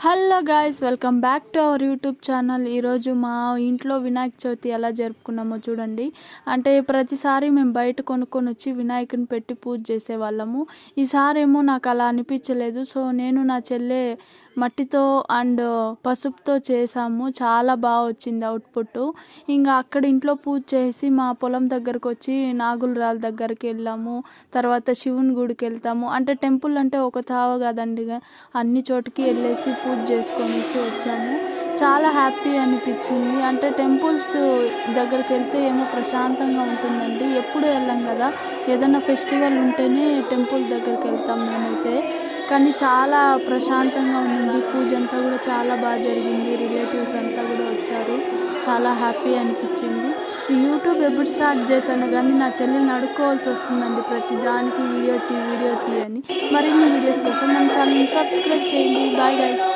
Hello guys, welcome back to our YouTube channel. ఈరోజు మా ఇంట్లో వినాయక చవితి ఎలా జరుపుకున్నామో చూడండి. అంటే ప్రతిసారి మేము బయట కొనుక్కొని వచ్చి వినాయకుని పెట్టి పూజ చేసేవాళ్ళము. ఈసారి ఏమో నాకు అలా అనిపించలేదు. సో నేను నా చెల్లె మట్టితో అండ్ పసుపుతో చేసాము. చాలా బాగా వచ్చింది అవుట్పుట్. ఇంకా అక్కడ ఇంట్లో పూజ చేసి మా పొలం దగ్గరకు వచ్చి నాగుల రాళ్ళ దగ్గరికి వెళ్ళాము. తర్వాత శివుని గుడికి వెళ్తాము. అంటే టెంపుల్ అంటే ఒక తావ కదండి, అన్ని చోటుకి వెళ్ళేసి పూజ చేసుకొనేసి వచ్చాము. చాలా హ్యాపీ అనిపించింది. అంటే టెంపుల్స్ దగ్గరికి వెళ్తే ఏమో ప్రశాంతంగా ఉంటుందండి. ఎప్పుడు వెళ్ళాం కదా, ఏదైనా ఫెస్టివల్ ఉంటేనే టెంపుల్ దగ్గరికి వెళ్తాం మేమైతే. కానీ చాలా ప్రశాంతంగా ఉండింది. పూజ అంతా కూడా చాలా బాగా జరిగింది. రిలేటివ్స్ అంతా కూడా వచ్చారు. చాలా హ్యాపీ అనిపించింది. ఈ యూట్యూబ్ ఎప్పుడు స్టార్ట్ చేశాను కానీ నా చెల్లెల్ని అడుక్కోవాల్సి వస్తుందండి ప్రతి దానికి వీడియో తీ అని. మరిన్ని వీడియోస్ కోసం మన ఛానల్ని సబ్స్క్రైబ్ చేయండి. Bye guys.